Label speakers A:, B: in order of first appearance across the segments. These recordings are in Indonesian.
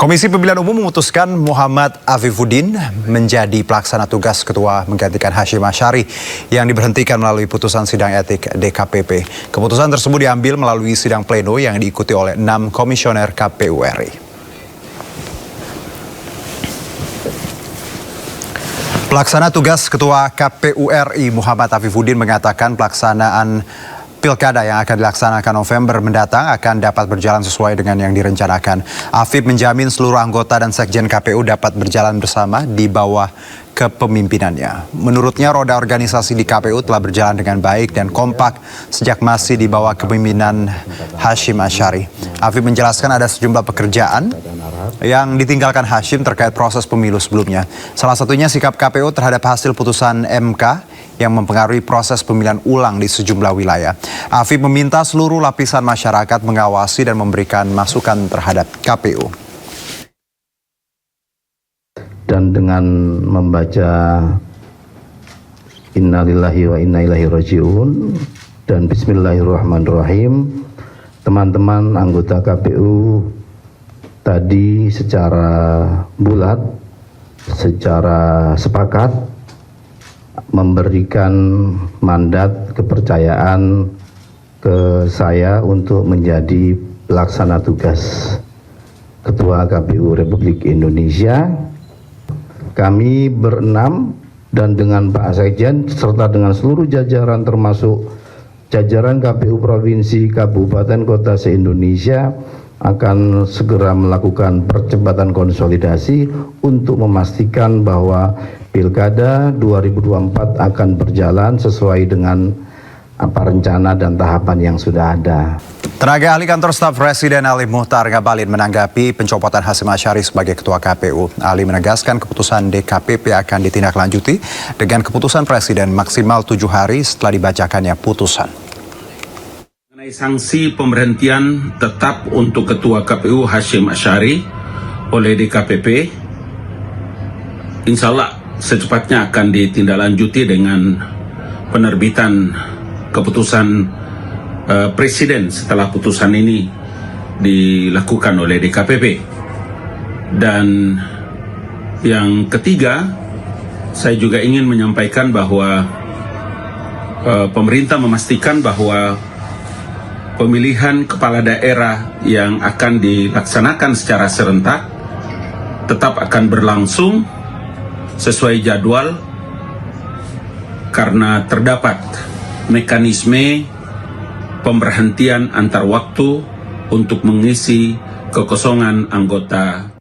A: Komisi Pemilihan Umum memutuskan Muhammad Afifuddin menjadi pelaksana tugas ketua menggantikan Hasyim Asyari yang diberhentikan melalui putusan sidang etik DKPP. Keputusan tersebut diambil melalui sidang pleno yang diikuti oleh 6 komisioner KPU RI. Pelaksana tugas Ketua KPU RI Muhammad Afifuddin mengatakan pelaksanaan Pilkada yang akan dilaksanakan November mendatang akan dapat berjalan sesuai dengan yang direncanakan. Afif menjamin seluruh anggota dan sekjen KPU dapat berjalan bersama di bawah kepemimpinannya. Menurutnya roda organisasi di KPU telah berjalan dengan baik dan kompak sejak masih di bawah kepemimpinan Hasyim Asyari. Afif menjelaskan ada sejumlah pekerjaan yang ditinggalkan Hasyim terkait proses pemilu sebelumnya. Salah satunya sikap KPU terhadap hasil putusan MK yang mempengaruhi proses pemilihan ulang di sejumlah wilayah. Afif meminta seluruh lapisan masyarakat mengawasi dan memberikan masukan terhadap KPU.
B: Dan dengan membaca Innalillahi wa inna ilaihi raji'un dan Bismillahirrahmanirrahim, teman-teman anggota KPU tadi secara bulat, secara sepakat memberikan mandat kepercayaan ke saya untuk menjadi pelaksana tugas Ketua KPU Republik Indonesia. Kami berenam dan dengan Pak Sekjen serta dengan seluruh jajaran termasuk jajaran KPU Provinsi, Kabupaten, Kota se-Indonesia akan segera melakukan percepatan konsolidasi untuk memastikan bahwa Pilkada 2024 akan berjalan sesuai dengan apa rencana dan tahapan yang sudah ada.
A: Tenaga ahli kantor staf Presiden Ali Muhtar Ngabalin menanggapi pencopotan Hasyim Asyari sebagai Ketua KPU. Ali menegaskan keputusan DKPP akan ditindaklanjuti dengan keputusan Presiden maksimal 7 hari setelah dibacakannya putusan.
C: Mengenai sanksi pemberhentian tetap untuk Ketua KPU Hasyim Asyari oleh DKPP, insya Allah secepatnya akan ditindaklanjuti dengan penerbitan keputusan Presiden setelah putusan ini dilakukan oleh DKPP. Dan yang ketiga, saya juga ingin menyampaikan bahwa pemerintah memastikan bahwa pemilihan kepala daerah yang akan dilaksanakan secara serentak tetap akan berlangsung sesuai jadwal karena terdapat mekanisme pemberhentian antar waktu untuk mengisi kekosongan anggota.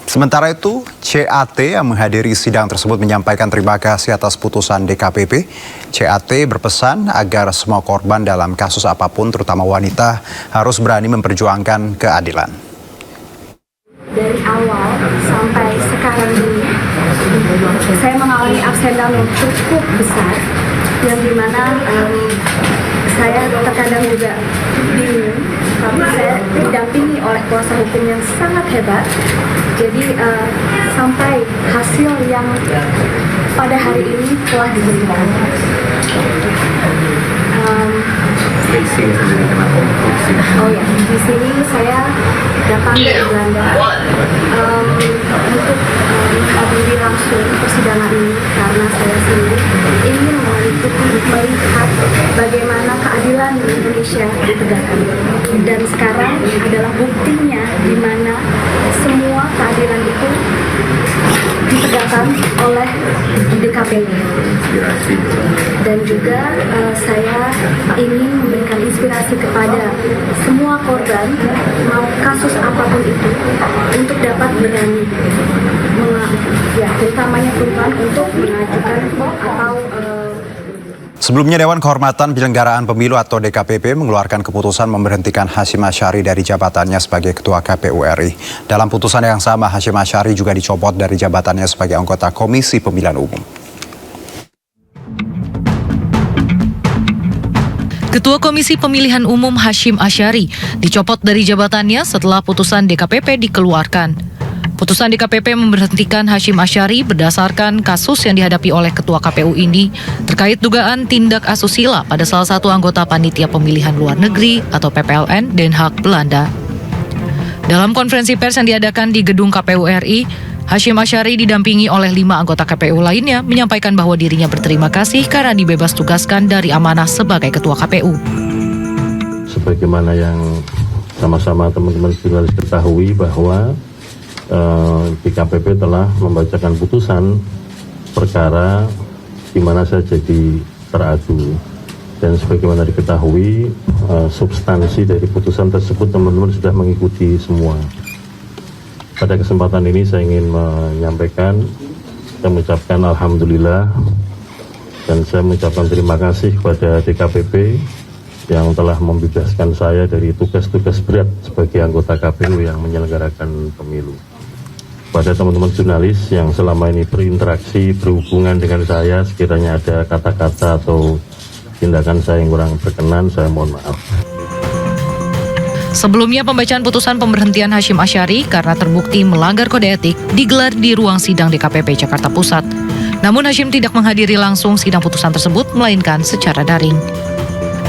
A: Sementara itu, CAT yang menghadiri sidang tersebut menyampaikan terima kasih atas putusan DKPP. CAT berpesan agar semua korban dalam kasus apapun, terutama wanita, harus berani memperjuangkan keadilan.
D: Dari awal sampai sekarang ini, saya mengalami ups and down yang cukup besar, yang dimana saya terkadang juga bingung, tapi saya didampingi oleh kuasa hukum yang sangat hebat. Jadi sampai hasil yang pada hari ini telah diberikan. Oh ya, di sini saya datang dari Belanda untuk menghadiri langsung persidangan ini karena saya sendiri ingin melihat bagaimana keadilan di Indonesia ditegakkan. Dan sekarang adalah buktinya di mana semua keadilan itu ditegakkan oleh DKPP. Dan juga saya ingin memberikan inspirasi kepada semua korban, mau kasus apapun itu, untuk dapat berani, terutamanya perempuan, untuk mengajukan atau
A: Sebelumnya, Dewan Kehormatan Penyelenggaraan Pemilu atau DKPP mengeluarkan keputusan memberhentikan Hasyim Asyari dari jabatannya sebagai Ketua KPU RI. Dalam putusan yang sama, Hasyim Asyari juga dicopot dari jabatannya sebagai anggota Komisi Pemilihan Umum.
E: Ketua Komisi Pemilihan Umum Hasyim Asyari dicopot dari jabatannya setelah putusan DKPP dikeluarkan. Putusan DKPP memberhentikan Hasyim Asyari berdasarkan kasus yang dihadapi oleh Ketua KPU ini terkait dugaan tindak asusila pada salah satu anggota Panitia Pemilihan Luar Negeri atau PPLN Den Haag Belanda. Dalam konferensi pers yang diadakan di gedung KPU RI, Hashim Asyari didampingi oleh 5 anggota KPU lainnya menyampaikan bahwa dirinya berterima kasih karena dibebas tugaskan dari amanah sebagai Ketua KPU.
F: Sebagaimana yang sama-sama teman-teman jurnalis ketahui bahwa DKPP telah membacakan putusan perkara di mana saya jadi teradu. Dan sebagaimana diketahui, substansi dari putusan tersebut teman-teman sudah mengikuti semua. Pada kesempatan ini saya ingin menyampaikan dan mengucapkan Alhamdulillah, dan saya mengucapkan terima kasih kepada DKPP yang telah membebaskan saya dari tugas-tugas berat sebagai anggota KPU yang menyelenggarakan pemilu. Pada teman-teman jurnalis yang selama ini berinteraksi, berhubungan dengan saya, sekiranya ada kata-kata atau tindakan saya yang kurang berkenan, saya mohon maaf.
E: Sebelumnya, pembacaan putusan pemberhentian Hashim Asyari karena terbukti melanggar kode etik digelar di ruang sidang DKPP Jakarta Pusat. Namun Hashim tidak menghadiri langsung sidang putusan tersebut, melainkan secara daring.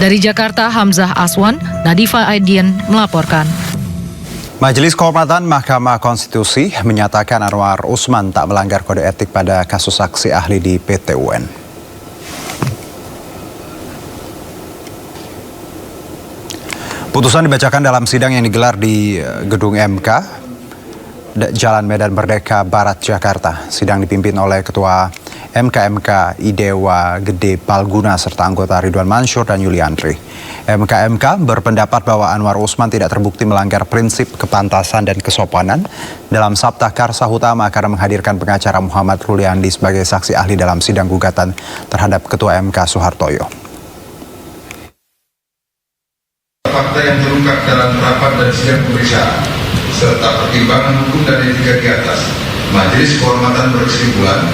E: Dari Jakarta, Hamzah Aswan, Nadifa Aidien melaporkan.
A: Majelis Kehormatan Mahkamah Konstitusi menyatakan Anwar Usman tak melanggar kode etik pada kasus saksi ahli di PT UN. Putusan dibacakan dalam sidang yang digelar di Gedung MK, Jalan Medan Merdeka Barat, Jakarta. Sidang dipimpin oleh Ketua MK Idewa Gede Palguna serta anggota Ridwan Mansur dan Yuliandri. MK berpendapat bahwa Anwar Usman tidak terbukti melanggar prinsip kepantasan dan kesopanan dalam Sabta Karsa Utama karena menghadirkan pengacara Muhammad Ruliandi sebagai saksi ahli dalam sidang gugatan terhadap Ketua MK Soehartoyo.
G: Fakta yang terungkap dalam rapat dan sidang pemeriksaan serta pertimbangan hukum dan etika di atas, Majelis Kehormatan berkesimpulan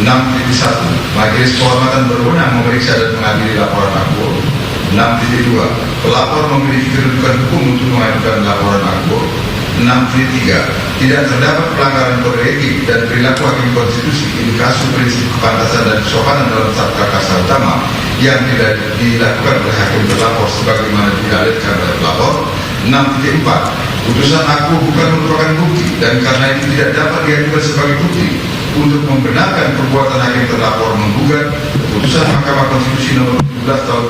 G: 6.1. Majelis Kehormatan berwenang memeriksa dan mengadili laporan akuo. 6.2. Pelapor memiliki kedudukan hukum untuk mengajukan laporan akuo. 6.3. Tidak terdapat pelanggaran kode etik dan perilaku hakim konstitusi indikasi prinsip kepantasan dan kesopanan dalam Sabta Karsa Utama yang tidak dilakukan oleh hakim terlapor sebagaimana didalilkan oleh pelapor. 6.4. Putusan akuo bukan merupakan bukti dan karena itu tidak dapat diajukan sebagai bukti untuk membenarkan perbuatan hakim terlapor menggugat putusan Mahkamah Konstitusi nomor 17 tahun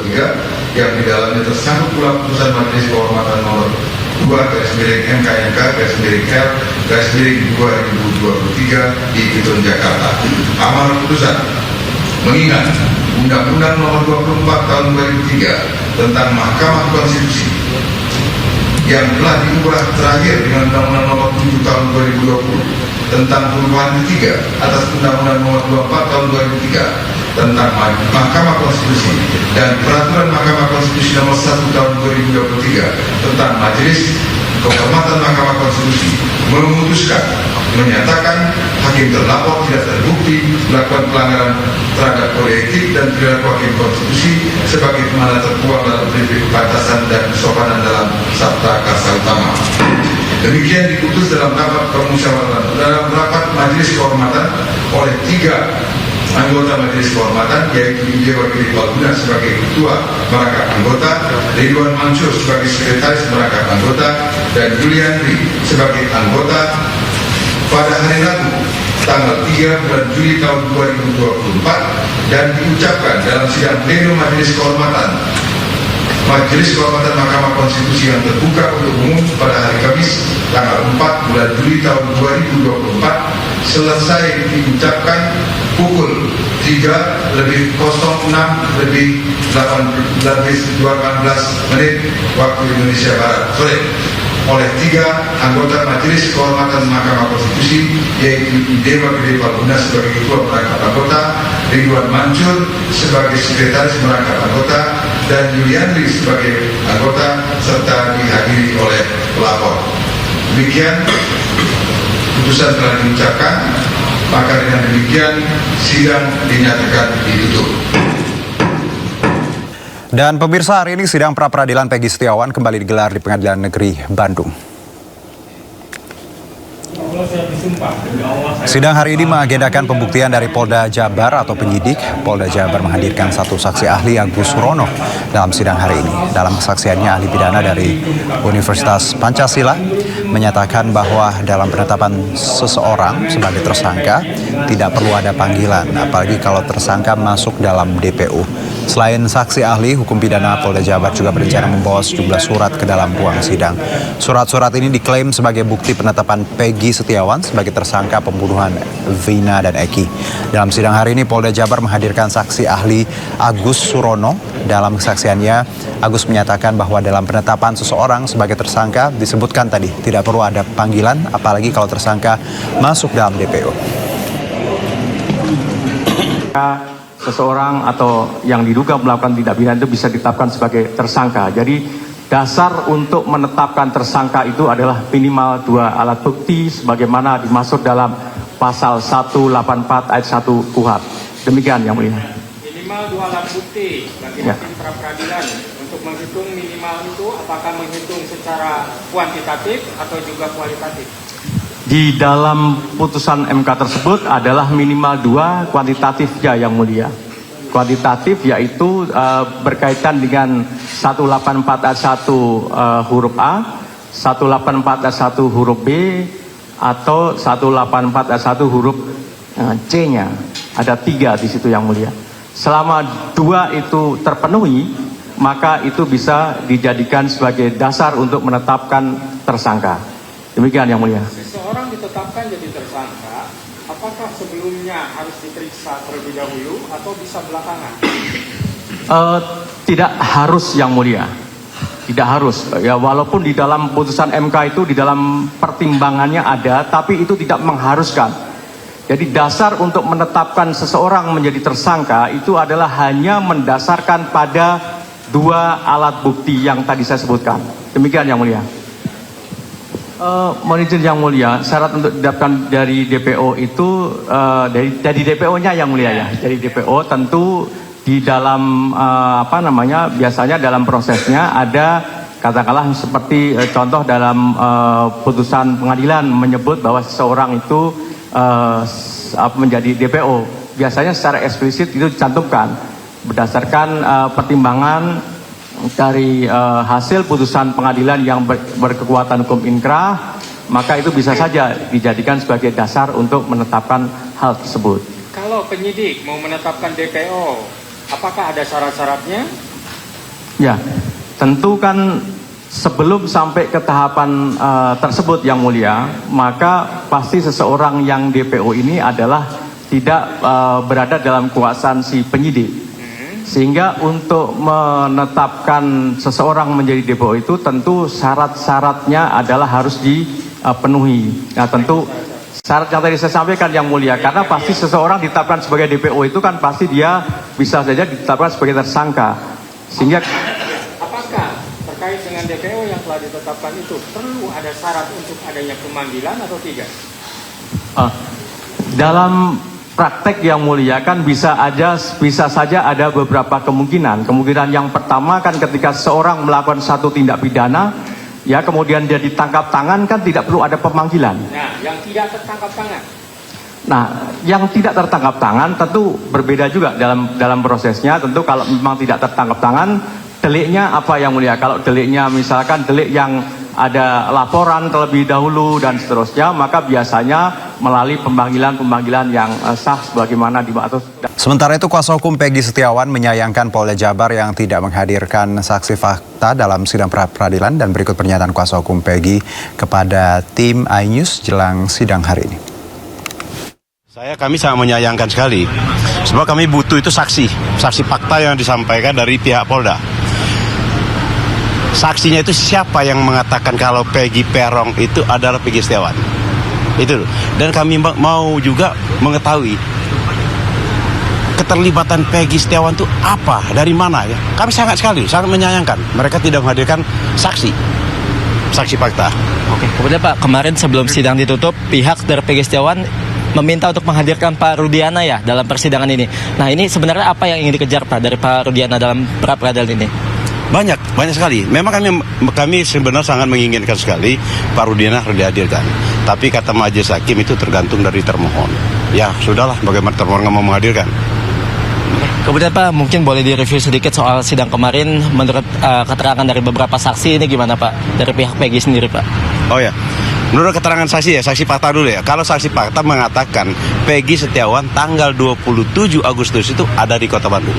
G: 2023 yang di dalamnya tersangkut pula putusan Majelis Kehormatan nomor 2/MK/L/2023 di Gedung Jakarta. Amal putusan mengingat Undang-Undang nomor 24 tahun 2003 tentang Mahkamah Konstitusi yang telah diubah terakhir dengan Undang-Undang nomor 7 tahun 2020 tentang perubahan ketiga atas Undang-Undang nomor 24 tahun 2003 tentang Mahkamah Konstitusi dan Peraturan Mahkamah Konstitusi nomor 1 tahun 2023 tentang Majelis Kehormatan Mahkamah Konstitusi memutuskan menyatakan hakim terlapor tidak terbukti melakukan pelanggaran terhadap kode etik dan perilaku hakim konstitusi sebagaimana tertuang dalam prinsip kepantasan dan kesopanan dalam Sabta Karsa Utama. Demikian diputus dalam rapat Majelis Kehormatan oleh 3 anggota Majelis Kehormatan, yaitu Idewa Gede Palguna sebagai ketua merangkap anggota, Ridwan Mansur sebagai sekretaris merangkap anggota, dan Yuliandri sebagai anggota pada hari Rabu tanggal 3 bulan Juli tahun 2024 dan diucapkan dalam sidang pleno Majelis Kehormatan Mahkamah Konstitusi yang terbuka untuk umum pada hari Kamis tanggal 4 bulan Juli tahun 2024 selesai diucapkan pukul 3:06 lebih 18 menit waktu Indonesia Barat sore oleh 3 anggota Majelis Kehormatan Mahkamah Konstitusi, yaitu Idewa Gede Palguna sebagai ketua merangkap anggota, Ridwan Mansur sebagai sekretaris merangkap anggota, dan Yuliandri sebagai anggota serta dihadiri oleh pelapor. Demikian putusan telah diucapkan, maka dengan demikian sidang dinyatakan ditutup.
A: Dan pemirsa, hari ini sidang pra-peradilan Peggy Setiawan kembali digelar di Pengadilan Negeri Bandung. Sidang hari ini mengagendakan pembuktian dari Polda Jabar atau penyidik. Polda Jabar menghadirkan satu saksi ahli Agus Surono dalam sidang hari ini. Dalam kesaksiannya, ahli pidana dari Universitas Pancasila menyatakan bahwa dalam penetapan seseorang sebagai tersangka tidak perlu ada panggilan, apalagi kalau tersangka masuk dalam DPO. Selain saksi ahli, hukum pidana Polda Jabar juga berencana membawa sejumlah surat ke dalam ruang sidang. Surat-surat ini diklaim sebagai bukti penetapan Peggy Setiawan sebagai tersangka pembunuhan Vina dan Eki. Dalam sidang hari ini, Polda Jabar menghadirkan saksi ahli Agus Surono. Dalam kesaksiannya, Agus menyatakan bahwa dalam penetapan seseorang sebagai tersangka disebutkan tadi tidak perlu ada panggilan, apalagi kalau tersangka masuk dalam DPO.
H: Seseorang atau yang diduga melakukan tindak pidana itu bisa ditetapkan sebagai tersangka. Jadi dasar untuk menetapkan tersangka itu adalah minimal 2 alat bukti sebagaimana dimaksud dalam pasal 184 ayat 1 KUHP. Demikian yang mulia.
I: Minimal 2 alat bukti bagi hakim pra peradilan untuk menghitung minimal itu apakah menghitung secara kuantitatif atau juga kualitatif?
H: Di dalam putusan MK tersebut adalah minimal 2 kuantitatif ya yang mulia. Kuantitatif yaitu berkaitan dengan 184 ayat 1 huruf A, 184 ayat 1 huruf B, atau 184 ayat 1 huruf C-nya. Ada 3 di situ yang mulia. Selama 2 itu terpenuhi, maka itu bisa dijadikan sebagai dasar untuk menetapkan tersangka. Demikian yang mulia.
I: Seseorang ditetapkan jadi tersangka, apakah sebelumnya harus diperiksa terlebih dahulu atau bisa belakangan?
H: Tidak harus yang mulia. Tidak harus. Ya, walaupun di dalam putusan MK itu di dalam pertimbangannya ada, tapi itu tidak mengharuskan. Jadi dasar untuk menetapkan seseorang menjadi tersangka itu adalah hanya mendasarkan pada 2 alat bukti yang tadi saya sebutkan. Demikian yang mulia. Mohon izin yang mulia, syarat untuk didapatkan dari DPO itu dari DPO-nya yang mulia ya. Dari DPO tentu di dalam biasanya dalam prosesnya ada katakanlah seperti contoh dalam putusan pengadilan menyebut bahwa seseorang itu menjadi DPO. Biasanya secara eksplisit itu dicantumkan berdasarkan pertimbangan dari hasil putusan pengadilan yang berkekuatan hukum inkrah, maka itu bisa saja dijadikan sebagai dasar untuk menetapkan hal tersebut.
I: Kalau penyidik mau menetapkan DPO, apakah ada syarat-syaratnya?
H: Ya, tentu kan sebelum sampai ke tahapan tersebut yang mulia, maka pasti seseorang yang DPO ini adalah tidak berada dalam kuasaan si penyidik. Sehingga untuk menetapkan seseorang menjadi DPO itu tentu syarat-syaratnya adalah harus dipenuhi. Nah tentu syarat yang tadi saya sampaikan yang mulia, karena pasti seseorang ditetapkan sebagai DPO itu kan pasti dia bisa saja ditetapkan sebagai tersangka. Sehingga
I: apakah terkait dengan DPO yang telah ditetapkan itu perlu ada syarat untuk adanya pemanggilan atau tidak?
H: Dalam praktek yang mulia kan bisa saja ada beberapa kemungkinan. Kemungkinan yang pertama kan ketika seorang melakukan satu tindak pidana, ya kemudian dia ditangkap tangan kan tidak perlu ada pemanggilan.
I: Nah, yang tidak tertangkap tangan.
H: Nah, yang tidak tertangkap tangan tentu berbeda juga dalam prosesnya. Tentu kalau memang tidak tertangkap tangan, deliknya apa yang mulia? Kalau deliknya misalkan delik yang ada laporan terlebih dahulu dan seterusnya, maka biasanya melalui pemanggilan yang sah sebagaimana dimaksud.
A: Sementara itu, kuasa hukum Peggy Setiawan menyayangkan Polda Jabar yang tidak menghadirkan saksi fakta dalam sidang pra-peradilan, dan berikut pernyataan kuasa hukum Peggy kepada tim iNews jelang sidang hari ini.
J: Kami sangat menyayangkan sekali, sebab kami butuh itu saksi fakta yang disampaikan dari pihak Polda. Saksinya itu siapa yang mengatakan kalau Peggy Peron itu adalah Peggy Setiawan? Itu. Dan kami mau juga mengetahui keterlibatan Peggy Setiawan itu apa, dari mana ya? Kami sangat menyayangkan mereka tidak menghadirkan saksi fakta.
K: Oke. Kemudian Pak, kemarin sebelum sidang ditutup, pihak dari Peggy Setiawan meminta untuk menghadirkan Pak Rudiana ya dalam persidangan ini. Nah, ini sebenarnya apa yang ingin dikejar Pak dari Pak Rudiana dalam pra peradilan ini?
J: Banyak banyak sekali. Memang kami sebenarnya sangat menginginkan sekali Pak Rudiana harus dihadirkan. Tapi kata majelis hakim itu tergantung dari termohon. Ya sudahlah, bagaimana termohon nggak mau menghadirkan.
K: Kemudian Pak, mungkin boleh direview sedikit soal sidang kemarin. Menurut keterangan dari beberapa saksi ini gimana Pak? Dari pihak Peggy sendiri Pak?
J: Oh ya, menurut keterangan saksi ya, saksi fakta dulu ya. Kalau saksi fakta mengatakan Peggy Setiawan tanggal 27 Agustus itu ada di Kota Bandung.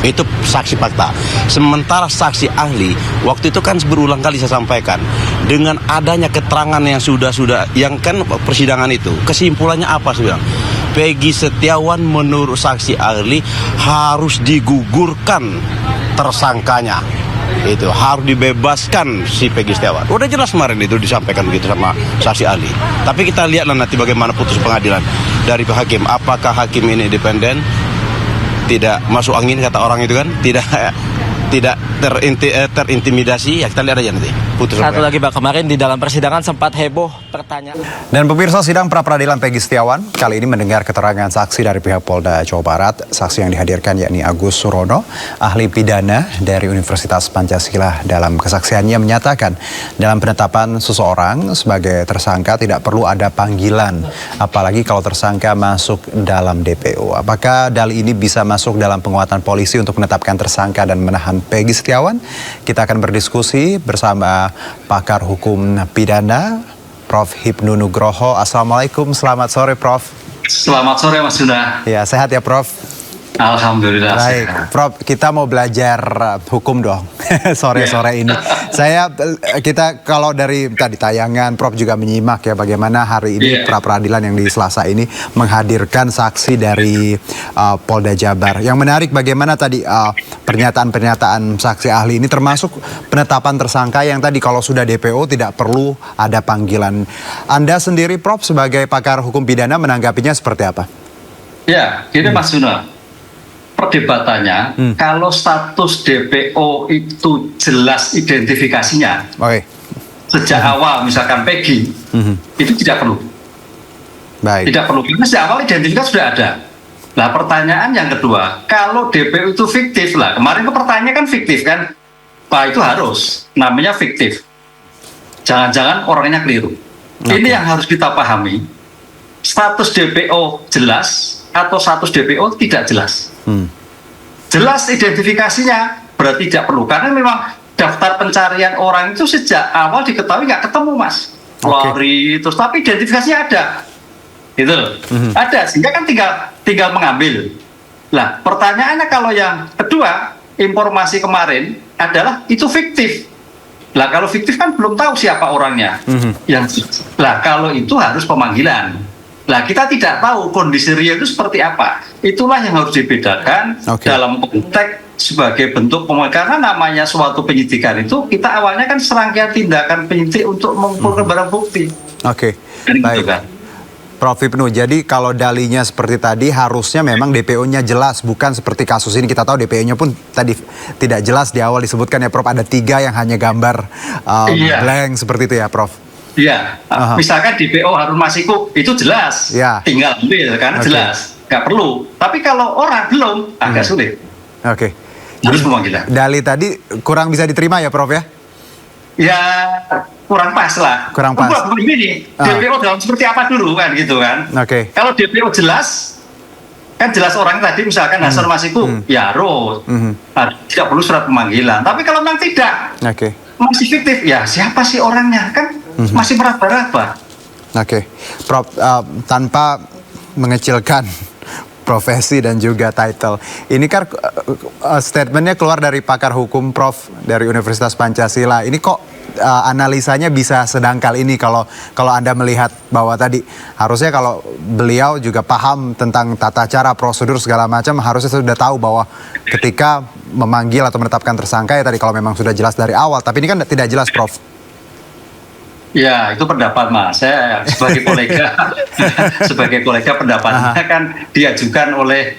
J: Itu saksi fakta. Sementara saksi ahli, waktu itu kan berulang kali saya sampaikan, dengan adanya keterangan yang sudah yang kan persidangan itu, kesimpulannya apa sih bilang? Peggy Setiawan menurut saksi ahli harus digugurkan tersangkanya. Itu harus dibebaskan si Peggy Setiawan. Udah jelas kemarin itu disampaikan begitu sama saksi ahli. Tapi kita lihatlah nanti bagaimana putus pengadilan dari hakim. Apakah hakim ini independen? Tidak masuk angin kata orang itu kan, tidak terintimidasi, ya kita lihat aja nanti.
K: Satu lagi Pak, kemarin di dalam persidangan sempat heboh pertanyaan.
A: Dan pemirsa, sidang pra-peradilan Peggy Setiawan kali ini mendengar keterangan saksi dari pihak Polda Jawa Barat. Saksi yang dihadirkan yakni Agus Surono, ahli pidana dari Universitas Pancasila. Dalam kesaksiannya menyatakan dalam penetapan seseorang sebagai tersangka tidak perlu ada panggilan, apalagi kalau tersangka masuk dalam DPO. Apakah dalil ini bisa masuk dalam penguatan polisi untuk menetapkan tersangka dan menahan Peggy Setiawan? Kita akan berdiskusi bersama pakar hukum pidana Prof. Hipnu Nugroho. Assalamualaikum, selamat sore Prof.
L: Selamat sore Mas Yuna.
A: Ya, sehat ya Prof?
L: Alhamdulillah.
A: Baik,
L: sehat.
A: Prof, kita mau belajar hukum dong sore-sore ini. Kita kalau dari tadi tayangan Prof juga menyimak ya bagaimana hari ini pra-peradilan yang di Selasa ini menghadirkan saksi dari Polda Jabar. Yang menarik bagaimana tadi pernyataan saksi ahli ini termasuk penetapan tersangka yang tadi kalau sudah DPO tidak perlu ada panggilan. Anda sendiri Prof sebagai pakar hukum pidana menanggapinya seperti apa?
L: Ya, gini Mas Yuna. Perdebatannya, kalau status DPO itu jelas identifikasinya, sejak awal misalkan Peggy, itu tidak perlu.
A: Baik.
L: Tidak perlu, karena sejak awal identifikasi sudah ada. Nah pertanyaan yang kedua, kalau DPO itu fiktif lah, kemarin pertanyaannya kan fiktif kan, Pak itu harus, namanya fiktif. Jangan-jangan orangnya keliru. Ini yang harus kita pahami, status DPO jelas, atau status DPO tidak jelas. Jelas identifikasinya berarti tidak perlu, karena memang daftar pencarian orang itu sejak awal diketahui nggak ketemu Mas Lori terus, tapi identifikasinya ada gitu ada, sehingga kan tinggal mengambil. Nah pertanyaannya kalau yang kedua, informasi kemarin adalah itu fiktif. Lah kalau fiktif kan belum tahu siapa orangnya. Lah kalau itu harus pemanggilan. Nah, kita tidak tahu kondisi real itu seperti apa. Itulah yang harus dibedakan dalam konteks sebagai bentuk pemanggilan. Karena namanya suatu penyidikan itu, kita awalnya kan serangkaian tindakan penyidik untuk mengumpulkan barang bukti. Baik. Kan?
A: Prof. Hipnu, jadi kalau dalihnya seperti tadi harusnya memang DPO-nya jelas, bukan seperti kasus ini kita tahu DPO-nya pun tadi tidak jelas di awal disebutkan ya Prof, ada 3 yang hanya gambar blank seperti itu ya Prof.
L: Iya, misalkan DPO Harun Masiku itu jelas, tinggal ambil karena jelas, nggak perlu. Tapi kalau orang belum, agak sulit. Harus pemanggilan.
A: Dalih tadi kurang bisa diterima ya Prof ya?
L: Ya kurang pas lah.
A: Kurang pas.
L: Begini, DPO dalam seperti apa dulu kan gitu kan? Kalau DPO jelas, kan jelas orang tadi misalkan Hasan Masiku, ya harus, tidak perlu surat pemanggilan. Tapi kalau memang tidak, masih fiktif, ya siapa sih orangnya kan? Masih meraba-raba.
A: Prof, tanpa mengecilkan profesi dan juga title, ini kan statementnya keluar dari pakar hukum Prof dari Universitas Pancasila. Ini kok analisanya bisa sedangkal ini kalau Anda melihat bahwa tadi harusnya kalau beliau juga paham tentang tata cara, prosedur segala macam, harusnya sudah tahu bahwa ketika memanggil atau menetapkan tersangka ya tadi kalau memang sudah jelas dari awal, tapi ini kan tidak jelas Prof.
L: Ya, itu pendapat Mas. Saya sebagai kolega pendapatnya kan diajukan oleh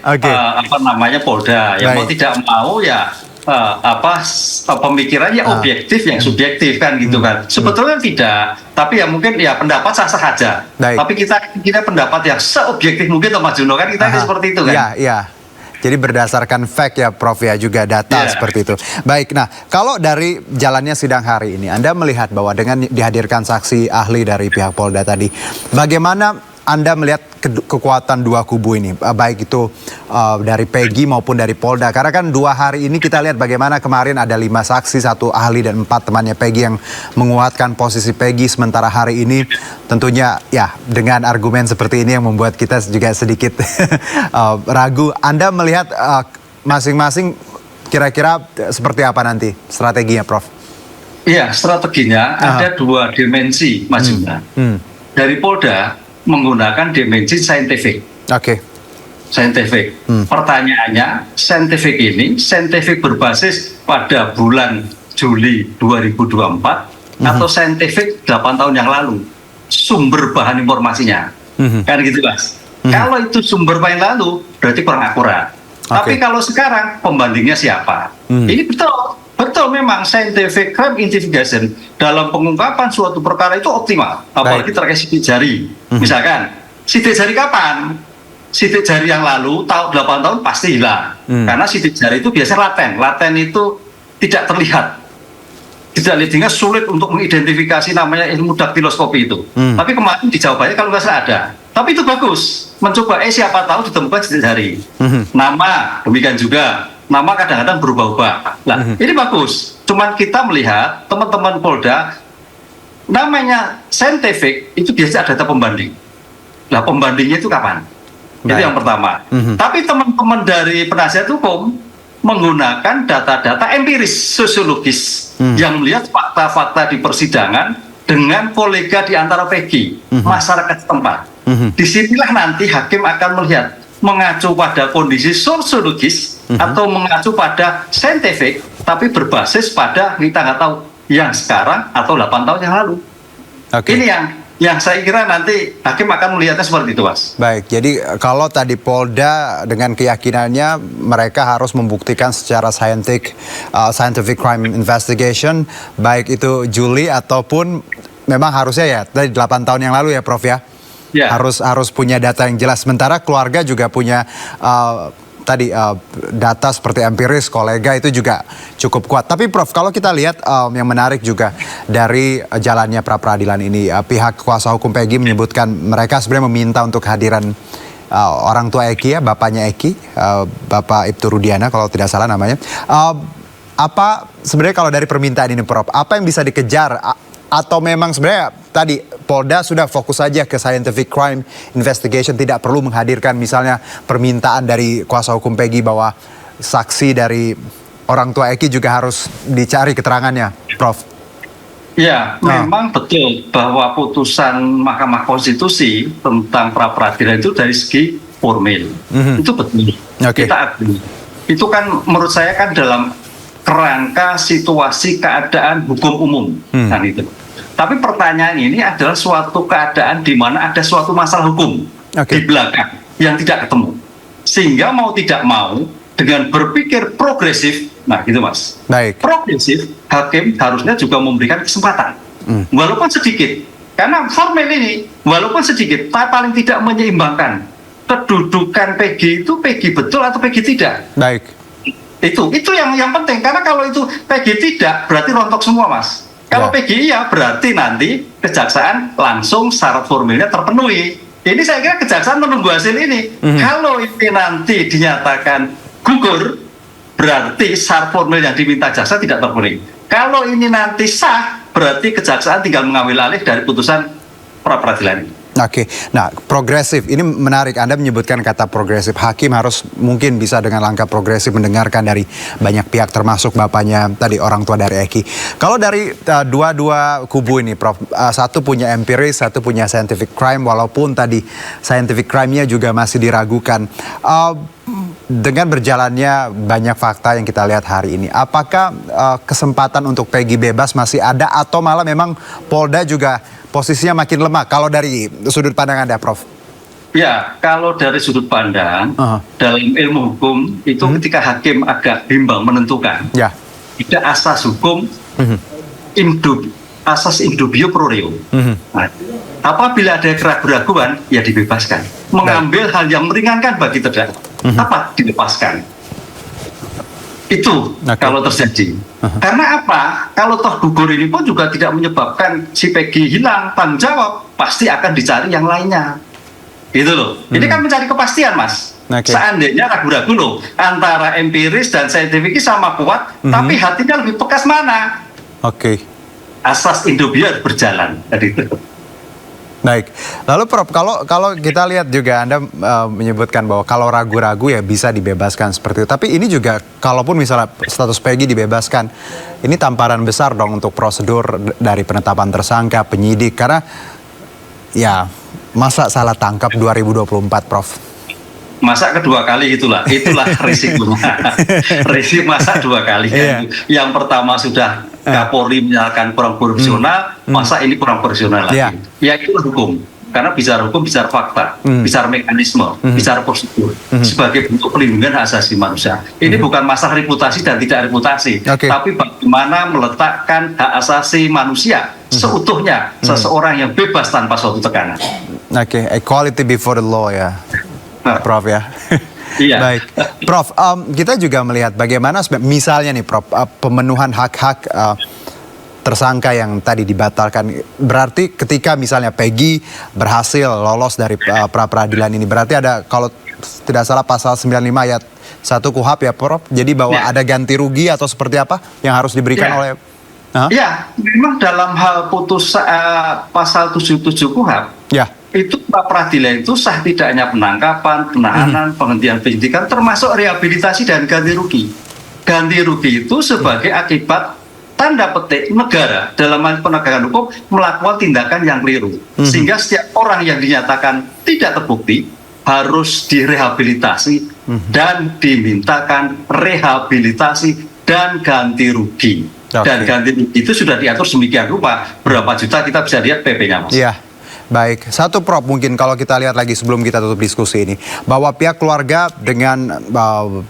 L: Polda. Yang mau tidak mau ya pemikirannya objektif yang subjektif kan gitu kan. Sebetulnya tidak, tapi ya mungkin ya pendapat sah-sah aja. Tapi kita pendapat yang seobjektif mungkin Mas Juno kan kita seperti itu kan.
A: Iya. Jadi berdasarkan fact ya Prof ya, juga data seperti itu. Baik, nah kalau dari jalannya sidang hari ini, Anda melihat bahwa dengan dihadirkan saksi ahli dari pihak Polda tadi, bagaimana Anda melihat kekuatan dua kubu ini, baik itu dari Peggy maupun dari Polda? Karena kan 2 hari ini kita lihat bagaimana kemarin ada 5 saksi, 1 ahli dan 4 temannya Peggy yang menguatkan posisi Peggy. Sementara hari ini tentunya ya dengan argumen seperti ini yang membuat kita juga sedikit ragu. Anda melihat masing-masing kira-kira seperti apa nanti strateginya, Prof?
L: Iya, strateginya ada 2 dimensi maksudnya. Dari Polda menggunakan dimensi saintifik.
A: Oke.
L: Saintifik. Pertanyaannya, saintifik ini berbasis pada bulan Juli 2024 atau saintifik 8 tahun yang lalu. Sumber bahan informasinya. Kan gitu, Mas. Kalau itu sumber bahan lalu, berarti kurang akurat. Tapi kalau sekarang, pembandingnya siapa? Ini betul memang scientific crime investigation dalam pengungkapan suatu perkara itu optimal, apalagi terkait sidik jari. Misalkan sidik jari kapan? Sidik jari yang lalu 8 tahun pasti hilang, karena sidik jari itu biasanya laten itu tidak terlihat, sehingga sulit untuk mengidentifikasi, namanya ilmu daktiloskopi itu. Tapi kemarin di Jawa Barat kalau nggak salah ada. Tapi itu bagus, mencoba siapa tahu ditemukan sidik jari. Nama demikian juga. Nama kadang-kadang berubah-ubah. Nah, ini bagus. Cuman kita melihat teman-teman Polda, namanya saintifik itu biasanya ada data pembanding. Nah, pembandingnya itu kapan? Itu yang pertama. Tapi teman-teman dari penasihat hukum menggunakan data-data empiris, sosiologis, yang melihat fakta-fakta di persidangan dengan kolega di antara Peggy, masyarakat setempat. Disinilah nanti hakim akan melihat mengacu pada kondisi sosiologis atau mengacu pada saintifik, tapi berbasis pada kita nggak tahu yang sekarang atau 8 tahun yang lalu. Ini yang saya kira nanti hakim akan melihatnya seperti itu, Mas.
A: Baik, jadi kalau tadi Polda dengan keyakinannya mereka harus membuktikan secara scientific crime investigation, baik itu Juli ataupun memang harusnya ya tadi 8 tahun yang lalu ya, Prof ya. Harus punya data yang jelas. Sementara keluarga juga punya data seperti empiris, kolega itu juga cukup kuat. Tapi Prof, kalau kita lihat yang menarik juga dari jalannya pra peradilan ini, pihak kuasa hukum Peggy menyebutkan mereka sebenarnya meminta untuk kehadiran orang tua Eki ya, bapaknya Eki, Bapak Ibtu Rudiana kalau tidak salah namanya. Apa sebenarnya kalau dari permintaan ini, Prof, apa yang bisa dikejar? Atau memang sebenarnya tadi Polda sudah fokus saja ke scientific crime investigation, tidak perlu menghadirkan misalnya permintaan dari kuasa hukum Peggy bahwa saksi dari orang tua Eki juga harus dicari keterangannya, Prof?
L: Ya, memang betul bahwa putusan Mahkamah Konstitusi tentang pra peradilan itu dari segi formil. Itu betul. Kita akui. Itu kan menurut saya kan dalam kerangka situasi keadaan hukum umum kan itu. Tapi pertanyaan ini adalah suatu keadaan di mana ada suatu masalah hukum di belakang yang tidak ketemu. Sehingga mau tidak mau dengan berpikir progresif, nah gitu Mas. Progresif, hakim harusnya juga memberikan kesempatan. Walaupun sedikit. Karena formil ini walaupun sedikit, tapi paling tidak menyeimbangkan kedudukan Peggy itu Peggy betul atau Peggy tidak. Itu yang penting, karena kalau itu Peggy tidak berarti rontok semua, Mas. Kalau Peggy iya berarti nanti kejaksaan langsung syarat formilnya terpenuhi. Ini saya kira kejaksaan menunggu hasil ini. Kalau ini nanti dinyatakan gugur, berarti syarat formil yang diminta jaksa tidak terpenuhi. Kalau ini nanti sah, berarti kejaksaan tinggal mengambil alih dari putusan pra peradilan ini.
A: Nah progresif, ini menarik Anda menyebutkan kata progresif. Hakim harus mungkin bisa dengan langkah progresif mendengarkan dari banyak pihak termasuk bapaknya tadi, orang tua dari Eki. Kalau dari dua kubu ini Prof, satu punya empiris, satu punya scientific crime, walaupun tadi scientific crime-nya juga masih diragukan. Dengan berjalannya banyak fakta yang kita lihat hari ini, apakah kesempatan untuk Peggy bebas masih ada atau malah memang Polda juga posisinya makin lemah kalau dari sudut pandang Anda, Prof?
L: Ya, kalau dari sudut pandang dalam ilmu hukum itu ketika hakim agak bimbang menentukan, tidak asas hukum asas indubio pro reo. Nah, apabila ada keraguan-keraguan ya dibebaskan, mengambil hal yang meringankan bagi terdakwa. Apa? Dilepaskan. Itu kalau terjadi. Karena apa? Kalau toh gugur ini pun juga tidak menyebabkan si Peggy hilang tanggung jawab, pasti akan dicari yang lainnya. Gitu loh. Ini kan mencari kepastian, Mas. Seandainya ragu-ragu loh, antara empiris dan saintifik sama kuat, tapi hatinya lebih pekas mana? Asas Indobio berjalan.
A: Baik, lalu Prof, kalau kita lihat juga Anda menyebutkan bahwa kalau ragu-ragu ya bisa dibebaskan seperti itu. Tapi ini juga kalaupun misalnya status Peggy dibebaskan, ini tamparan besar dong untuk prosedur dari penetapan tersangka, penyidik. Karena ya masa salah tangkap 2024, Prof?
L: Masa kedua kali itulah risikonya. Risiko masa dua kali. Yang pertama sudah Kapolri menyalahkan kurang profesional, masa ini kurang profesional lagi. Ya itulah hukum. Karena bicara hukum, bicara fakta, bicara mekanisme, bicara prosedur, sebagai bentuk pelindungan hak asasi manusia. Ini bukan masalah reputasi dan tidak reputasi, tapi bagaimana meletakkan hak asasi manusia seutuhnya, seseorang yang bebas tanpa suatu tekanan.
A: Equality before the law ya, Prof ya. Baik, Prof, kita juga melihat bagaimana misalnya nih Prof, pemenuhan hak-hak tersangka yang tadi dibatalkan. Berarti ketika misalnya Peggy berhasil lolos dari pra-peradilan ini, berarti ada kalau tidak salah pasal 95 ayat 1 KUHP ya Prof, jadi bahwa ada ganti rugi atau seperti apa yang harus diberikan oleh...
L: Ya, memang dalam hal putusan pasal 77 KUHP, itu pra-peradilan itu sah tidaknya penangkapan, penahanan, penghentian penyidikan, termasuk rehabilitasi dan ganti rugi. Ganti rugi itu sebagai akibat tanda petik negara dalam hal penegakan hukum melakukan tindakan yang keliru, sehingga setiap orang yang dinyatakan tidak terbukti harus direhabilitasi dan dimintakan rehabilitasi dan ganti rugi. Dan ganti rugi itu sudah diatur sedemikian rupa, berapa juta kita bisa lihat PP-nya, Mas.
A: Baik, satu Prof, mungkin kalau kita lihat lagi sebelum kita tutup diskusi ini, bahwa pihak keluarga dengan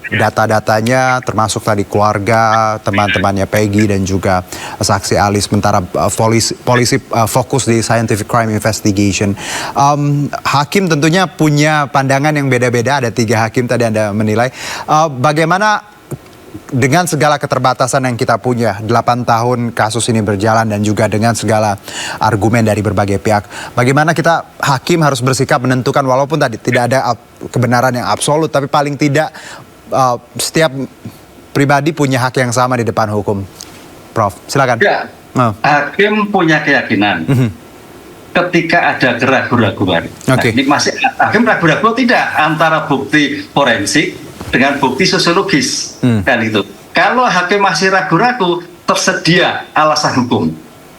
A: data-datanya, termasuk tadi keluarga, teman-temannya Peggy dan juga saksi ahli, sementara polisi fokus di scientific crime investigation. Hakim tentunya punya pandangan yang beda-beda, ada 3 hakim tadi Anda menilai. Bagaimana dengan segala keterbatasan yang kita punya, 8 tahun kasus ini berjalan dan juga dengan segala argumen dari berbagai pihak, bagaimana kita hakim harus bersikap menentukan walaupun tadi tidak ada kebenaran yang absolut, tapi paling tidak setiap pribadi punya hak yang sama di depan hukum. Prof, silakan.
L: Hakim punya keyakinan ketika ada keraguan-raguan. Ini masih hakim ragu-ragu tidak antara bukti forensik dengan bukti sosiologis, kan itu. Kalau hakim masih ragu-ragu, tersedia alasan hukum,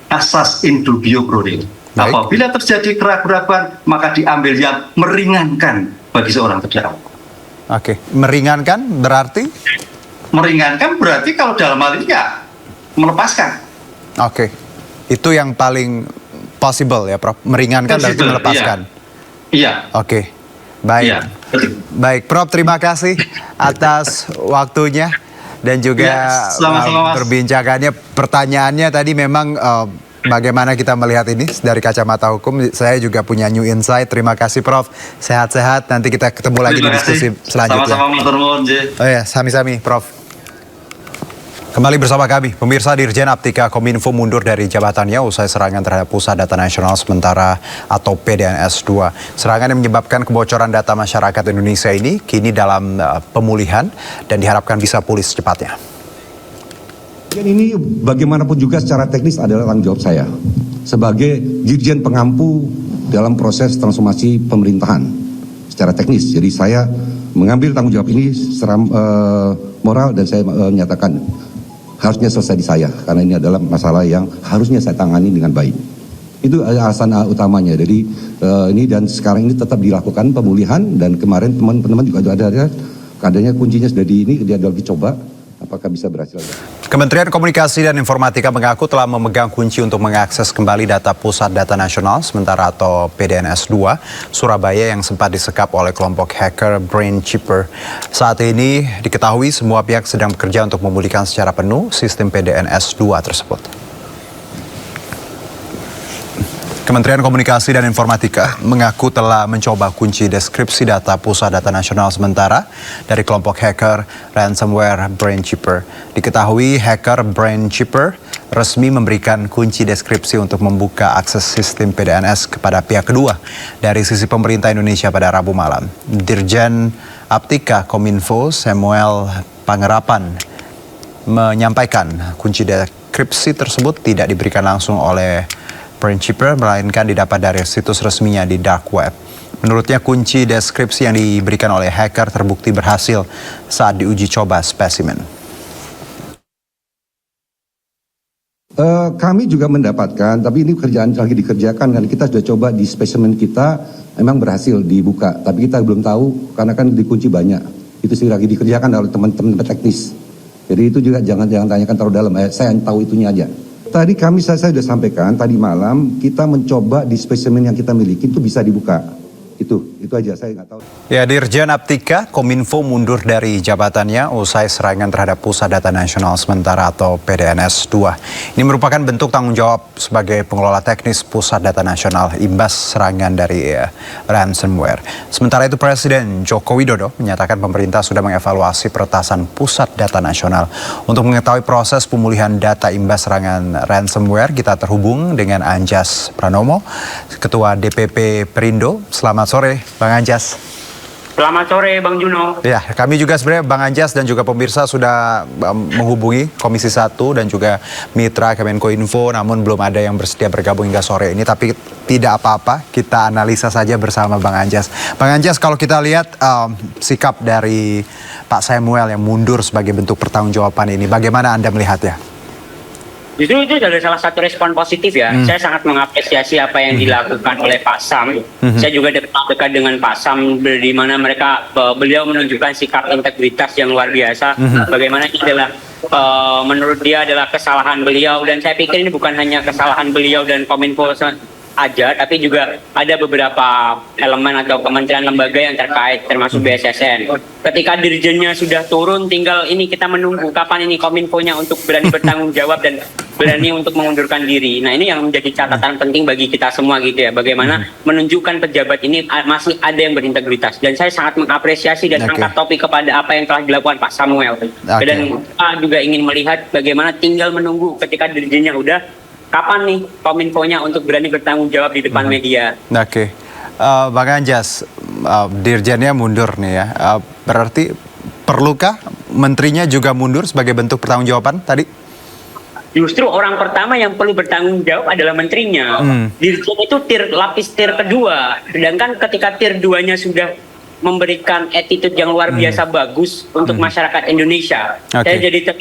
L: asas in dubio pro reo. Apabila terjadi keraguan-raguan, maka diambil yang meringankan bagi seorang terdakwa.
A: Meringankan berarti?
L: Meringankan berarti kalau dalam hal ini ya melepaskan.
A: Itu yang paling possible ya Prof, meringankan berarti melepaskan. Baik. Baik, Prof, terima kasih atas waktunya dan juga perbincangannya. Pertanyaannya tadi memang bagaimana kita melihat ini dari kacamata hukum. Saya juga punya new insight. Terima kasih Prof. Sehat-sehat. Nanti kita ketemu lagi di diskusi selanjutnya.
L: Sama-sama,
A: sami-sami Prof. Kembali bersama kami, pemirsa. Dirjen Aptika Kominfo mundur dari jabatannya usai serangan terhadap Pusat Data Nasional Sementara atau PDNS 2. Serangan yang menyebabkan kebocoran data masyarakat Indonesia ini kini dalam pemulihan dan diharapkan bisa pulih secepatnya.
M: Ini bagaimanapun juga secara teknis adalah tanggung jawab saya sebagai Dirjen Pengampu dalam proses transformasi pemerintahan secara teknis. Jadi saya mengambil tanggung jawab ini secara moral dan saya menyatakan harusnya selesai di saya, karena ini adalah masalah yang harusnya saya tangani dengan baik. Itu alasan utamanya. Jadi ini dan sekarang ini tetap dilakukan pemulihan, dan kemarin teman-teman juga ada adanya kuncinya sudah dia dicoba, apakah bisa berhasil.
A: Kementerian Komunikasi dan Informatika mengaku telah memegang kunci untuk mengakses kembali data Pusat Data Nasional Sementara atau PDNS 2 Surabaya yang sempat disekap oleh kelompok hacker Brain Chipper. Saat ini diketahui semua pihak sedang bekerja untuk memulihkan secara penuh sistem PDNS 2 tersebut. Kementerian Komunikasi dan Informatika mengaku telah mencoba kunci deskripsi data Pusat Data Nasional sementara dari kelompok hacker ransomware Brainchipper. Diketahui hacker Brainchipper resmi memberikan kunci deskripsi untuk membuka akses sistem PDNS kepada pihak kedua dari sisi pemerintah Indonesia pada Rabu malam. Dirjen Aptika Kominfo Samuel Pangerapan menyampaikan kunci deskripsi tersebut tidak diberikan langsung oleh Brainchipper, melainkan didapat dari situs resminya di dark web. Menurutnya kunci deskripsi yang diberikan oleh hacker terbukti berhasil saat diuji coba spesimen.
M: Kami juga mendapatkan, tapi ini kerjaan lagi dikerjakan kan, kita sudah coba di spesimen kita memang berhasil dibuka, tapi kita belum tahu karena kan dikunci banyak. Itu sih lagi dikerjakan oleh teman-teman teknis. Jadi itu juga jangan tanyakan terlalu dalam. Saya tahu itunya aja. Tadi saya sudah sampaikan tadi malam kita mencoba di spesimen yang kita miliki itu bisa dibuka. Itu aja, saya nggak tahu.
A: Ya, Dirjen Aptika Kominfo mundur dari jabatannya usai serangan terhadap Pusat Data Nasional Sementara atau PDNS 2. Ini merupakan bentuk tanggung jawab sebagai pengelola teknis Pusat Data Nasional imbas serangan dari ransomware. Sementara itu Presiden Joko Widodo menyatakan pemerintah sudah mengevaluasi peretasan Pusat Data Nasional. Untuk mengetahui proses pemulihan data imbas serangan ransomware, kita terhubung dengan Anjas Pranomo, Ketua DPP Perindo. Selamat sore, Bang Anjas.
N: Selamat sore, Bang Juno.
A: Ya, kami juga sebenarnya Bang Anjas dan juga pemirsa sudah menghubungi Komisi 1 dan juga mitra Kemenkominfo, namun belum ada yang bersedia bergabung hingga sore ini. Tapi tidak apa-apa, kita analisa saja bersama Bang Anjas. Bang Anjas, kalau kita lihat sikap dari Pak Samuel yang mundur sebagai bentuk pertanggungjawaban ini, bagaimana Anda melihatnya?
N: Justru itu adalah salah satu respon positif ya. Saya sangat mengapresiasi apa yang dilakukan oleh Pak Sam. Saya juga dekat dengan Pak Sam, di mana beliau menunjukkan sikap integritas yang luar biasa. Bagaimana ini adalah menurut dia adalah kesalahan beliau, dan saya pikir ini bukan hanya kesalahan beliau dan Kominfo aja, tapi juga ada beberapa elemen atau kementerian lembaga yang terkait, termasuk BSSN. Ketika dirjennya sudah turun, tinggal ini kita menunggu kapan ini Kominfo-nya untuk berani bertanggung jawab dan berani untuk mengundurkan diri. Nah, ini yang menjadi catatan penting bagi kita semua gitu ya. Bagaimana menunjukkan pejabat ini masih ada yang berintegritas. Dan saya sangat mengapresiasi dan angkat topik kepada apa yang telah dilakukan Pak Samuel. Dan kita juga ingin melihat bagaimana tinggal menunggu ketika dirjennya udah, kapan nih Kominfo-nya untuk berani bertanggung jawab di depan media.
A: Bang Anjas, dirjennya mundur nih ya. Berarti perlukah menterinya juga mundur sebagai bentuk pertanggungjawaban tadi?
N: Justru orang pertama yang perlu bertanggung jawab adalah menterinya. Dirjen itu lapis tier kedua. Sedangkan ketika tier 2-nya sudah memberikan attitude yang luar biasa bagus untuk masyarakat Indonesia. Saya jadi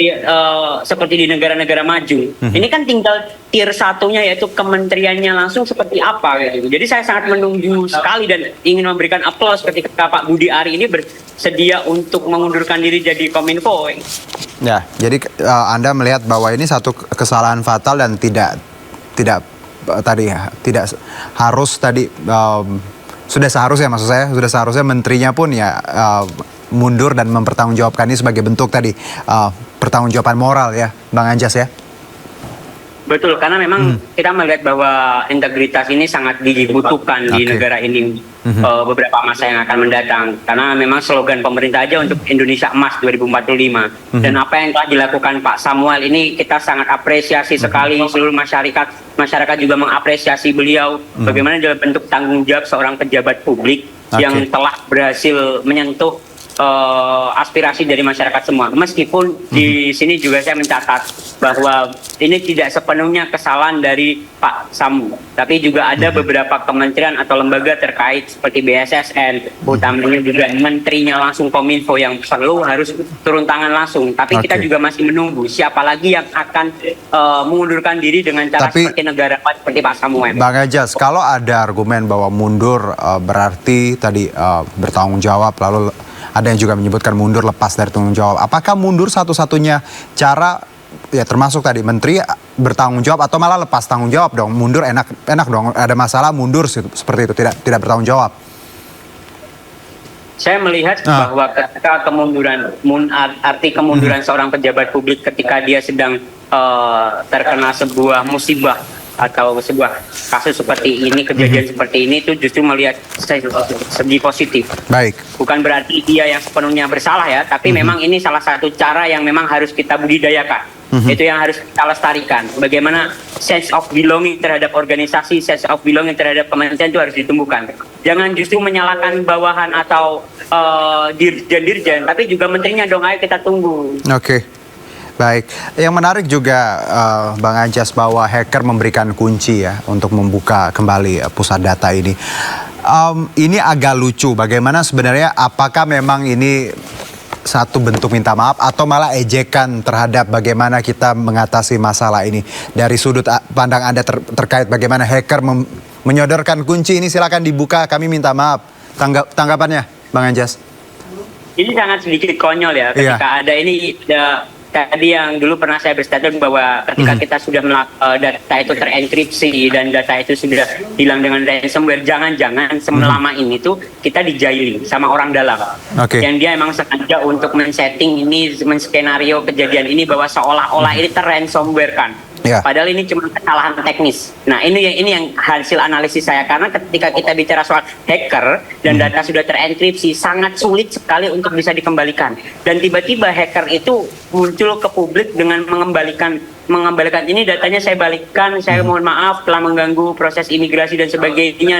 N: seperti di negara-negara maju. Ini kan tinggal tier 1-nya, yaitu kementeriannya langsung seperti apa gitu. Jadi saya sangat menunggu sekali dan ingin memberikan aplaus ketika Pak Budi Ari ini bersedia untuk mengundurkan diri jadi Kominfo.
A: Ya, jadi Anda melihat bahwa ini satu kesalahan fatal dan tidak harus tadi sudah seharusnya menterinya pun ya mundur dan mempertanggungjawabkan ini sebagai bentuk tadi pertanggungjawaban moral ya, Bang Anjas ya.
N: Betul, karena memang kita melihat bahwa integritas ini sangat dibutuhkan di negara ini beberapa masa yang akan mendatang. Karena memang slogan pemerintah aja untuk Indonesia Emas 2045. Dan apa yang telah dilakukan Pak Samuel ini kita sangat apresiasi sekali. Seluruh masyarakat juga mengapresiasi beliau. Bagaimana dalam bentuk tanggung jawab seorang pejabat publik yang telah berhasil menyentuh aspirasi dari masyarakat semua. Meskipun di sini juga saya mencatat bahwa ini tidak sepenuhnya kesalahan dari Pak Sam, tapi juga ada beberapa kementerian atau lembaga terkait seperti BSSN, utamanya juga menterinya langsung Kominfo yang perlu harus turun tangan langsung. Tapi kita juga masih menunggu siapa lagi yang akan mengundurkan diri dengan cara seperti negarawan seperti Pak Samuel.
A: Bang Anjas, kalau ada argumen bahwa mundur berarti tadi bertanggung jawab, lalu ada yang juga menyebutkan mundur lepas dari tanggung jawab. Apakah mundur satu-satunya cara, ya termasuk tadi menteri bertanggung jawab, atau malah lepas tanggung jawab dong? Mundur enak dong, ada masalah mundur seperti itu, tidak bertanggung jawab.
N: Saya melihat bahwa ketika arti kemunduran seorang pejabat publik ketika dia sedang terkena sebuah musibah atau sebuah kasus seperti ini, kejadian seperti ini itu justru melihat segi positif.
A: Baik.
N: Bukan berarti dia yang sepenuhnya bersalah ya, tapi memang ini salah satu cara yang memang harus kita budidayakan. Itu yang harus kita lestarikan. Bagaimana sense of belonging terhadap organisasi, sense of belonging terhadap kementerian itu harus ditumbuhkan. Jangan justru menyalahkan bawahan atau dirjen-dirjen, tapi juga menterinya dong, ayo kita tunggu.
A: Oke. Baik, yang menarik juga Bang Anjas bahwa hacker memberikan kunci ya untuk membuka kembali pusat data ini. Ini agak lucu, bagaimana sebenarnya, apakah memang ini satu bentuk minta maaf atau malah ejekan terhadap bagaimana kita mengatasi masalah ini? Dari sudut pandang Anda terkait bagaimana hacker menyodorkan kunci ini, silakan dibuka, kami minta maaf. Tanggapannya Bang Anjas?
N: Ini sangat sedikit konyol ya ketika ada ini. Tadi yang dulu pernah saya berstatement bahwa ketika kita sudah data itu terenkripsi dan data itu sudah hilang dengan ransomware, jangan-jangan selama ini tuh kita dijaili sama orang dalam. Yang dia emang sengaja untuk men-setting ini, men-skenario kejadian ini bahwa seolah-olah ini ter-ransomware kan. Padahal ini cuma kesalahan teknis. Nah, ini yang hasil analisis saya, karena ketika kita bicara soal hacker dan data sudah terenkripsi, sangat sulit sekali untuk bisa dikembalikan. Dan tiba-tiba hacker itu muncul ke publik dengan mengembalikan ini datanya saya balikkan, saya mohon maaf telah mengganggu proses imigrasi dan sebagainya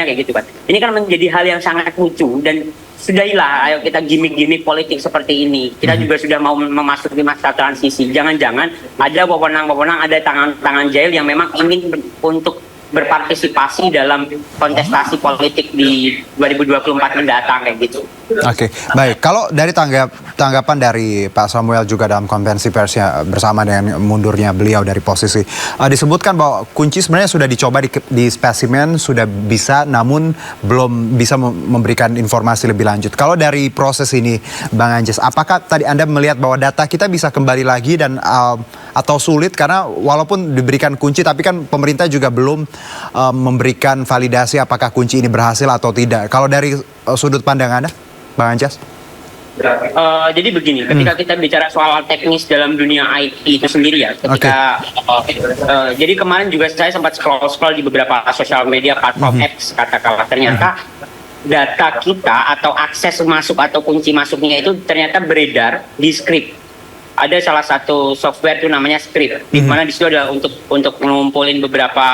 N: kayak gitu kan. Ini kan menjadi hal yang sangat lucu dan sudahilah, ayo kita gimmick-gimmick politik seperti ini. Kita juga sudah mau memasuki masa transisi. Jangan-jangan ada wewenang-wewenang, ada tangan-tangan jahil yang memang ingin untuk berpartisipasi dalam kontestasi politik di 2024 mendatang kayak gitu.
A: Oke, baik. Kalau dari tanggapan dari Pak Samuel juga dalam konferensi persnya bersama dengan mundurnya beliau dari posisi, disebutkan bahwa kunci sebenarnya sudah dicoba di spesimen, sudah bisa, namun belum bisa memberikan informasi lebih lanjut. Kalau dari proses ini, Bang Anjas, apakah tadi Anda melihat bahwa data kita bisa kembali lagi dan atau sulit karena walaupun diberikan kunci, tapi kan pemerintah juga belum memberikan validasi apakah kunci ini berhasil atau tidak. Kalau dari sudut pandang Anda, Bang Anjas?
N: Jadi begini, ketika kita bicara soal teknis dalam dunia IT itu sendiri ya, ketika jadi kemarin juga saya sempat scroll di beberapa sosial media platform X, katakanlah ternyata data kita atau akses masuk atau kunci masuknya itu ternyata beredar di script. Ada salah satu software itu namanya Script, di mana di situ adalah untuk mengumpulin beberapa